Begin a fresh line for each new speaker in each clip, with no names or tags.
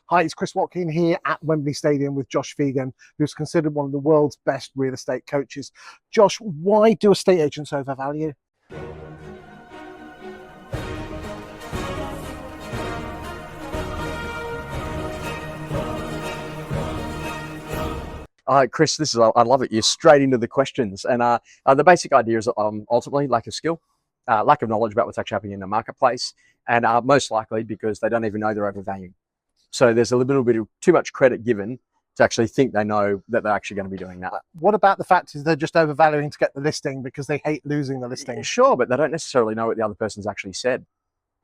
Hi, it's Chris Watkin here at Wembley Stadium with Josh Phegan, who's considered one of the world's best real estate coaches. Josh, why do estate agents overvalue?
Chris, I love it. You're straight into the questions. And the basic idea is ultimately lack of skill, lack of knowledge about what's actually happening in the marketplace, and most likely because they don't even know they're overvaluing. So there's a little bit of too much credit given to actually think they know that they're actually going to be doing that.
What about the fact is they're just overvaluing to get the listing because they hate losing the listing?
Sure, but they don't necessarily know what the other person's actually said.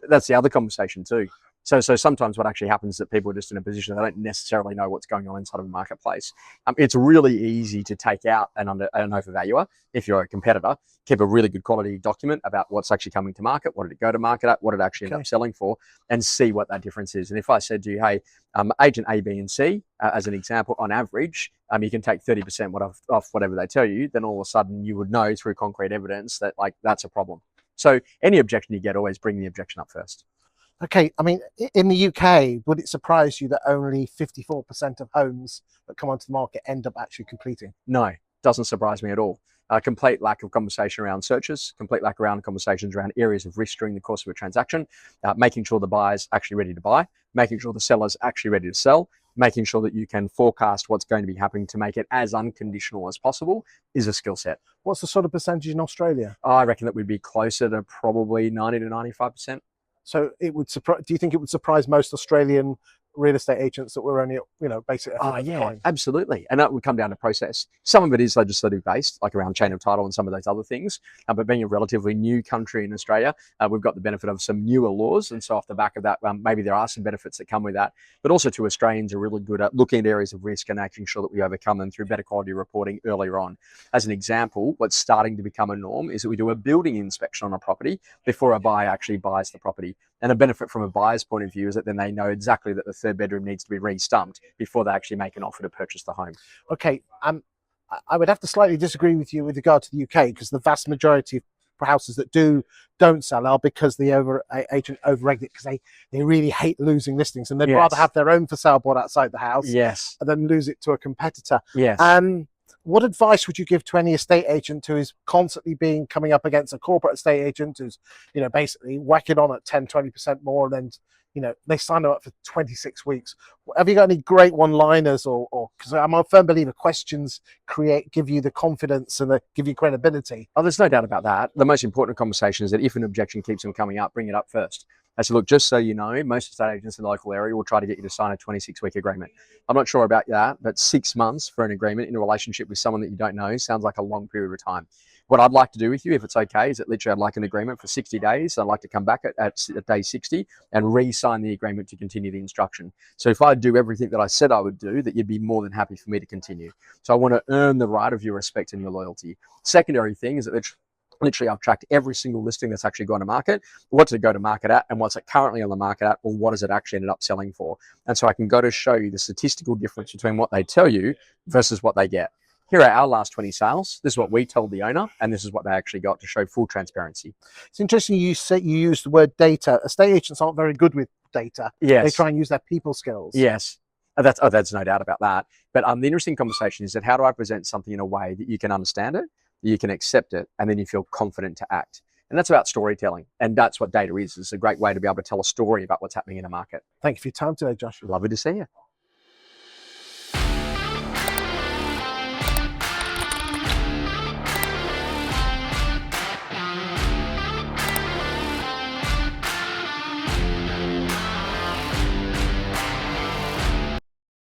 That's the other conversation too. So sometimes what actually happens is that people are just in a position they don't necessarily know what's going on inside of a marketplace. It's really easy to take out an overvaluer if you're a competitor. Keep a really good quality document about what's actually coming to market, what did it go to market at, what did it actually end up selling for, and see what that difference is. And if I said to you, hey, agent A, B, and C, as an example, on average, you can take 30% off whatever they tell you, then all of a sudden you would know through concrete evidence that that's a problem. So any objection you get, always bring the objection up first.
Okay, I mean, in the UK, would it surprise you that only 54% of homes that come onto the market end up actually completing?
No, doesn't surprise me at all. Complete lack of conversation around searches, complete lack around conversations around areas of risk during the course of a transaction, making sure the buyer's actually ready to buy, making sure the seller's actually ready to sell, making sure that you can forecast what's going to be happening to make it as unconditional as possible is a skill set.
What's the sort of percentage in Australia?
I reckon that we'd be closer to probably 90 to 95%.
So it would surprise. Do you think it would surprise most Australian real estate agents that we're only, basically?
Oh yeah, absolutely. And that would come down to process. Some of it is legislative based, like around chain of title and some of those other things. But being a relatively new country in Australia, we've got the benefit of some newer laws. And so off the back of that, maybe there are some benefits that come with that. But also too, Australians are really good at looking at areas of risk and making sure that we overcome them through better quality reporting earlier on. As an example, what's starting to become a norm is that we do a building inspection on a property before a buyer actually buys the property. And a benefit from a buyer's point of view is that then they know exactly that the third bedroom needs to be re-stumped before they actually make an offer to purchase the home.
Okay, I would have to slightly disagree with you with regard to the UK, because the vast majority of houses that don't sell are because the agent over-egged it because they really hate losing listings, and they'd rather have their own for sale bought outside the house than lose it to a competitor. What advice would you give to any estate agent who is constantly coming up against a corporate estate agent who's, basically whacking on at 10-20% more, and then, they sign up for 26 weeks? Have you got any great one-liners, or because I'm a firm believer questions give you the confidence and give you credibility?
Oh, there's no doubt about that. The most important conversation is that if an objection keeps them coming up, bring it up first. I said, look, just so you know, most estate agents in the local area will try to get you to sign a 26-week agreement. I'm not sure about that, but 6 months for an agreement in a relationship with someone that you don't know sounds like a long period of time. What I'd like to do with you, if it's okay, is that literally I'd like an agreement for 60 days. I'd like to come back at day 60 and re-sign the agreement to continue the instruction. So if I do everything that I said I would do, that you'd be more than happy for me to continue. So I want to earn the right of your respect and your loyalty. Secondary thing is that literally I've tracked every single listing that's actually gone to market. What did it go to market at, and what's it currently on the market at, or what does it actually ended up selling for? And so I can go to show you the statistical difference between what they tell you versus what they get. Here are our last 20 sales. This is what we told the owner, and this is what they actually got, to show full transparency.
It's interesting you use the word data. Estate agents aren't very good with data.
Yes.
They try and use their people skills.
Yes. That's no doubt about that. But the interesting conversation is that how do I present something in a way that you can understand it, you can accept it, and then you feel confident to act? And that's about storytelling. And that's what data is. It's a great way to be able to tell a story about what's happening in a market.
Thank you for your time today, Josh.
Lovely to see you.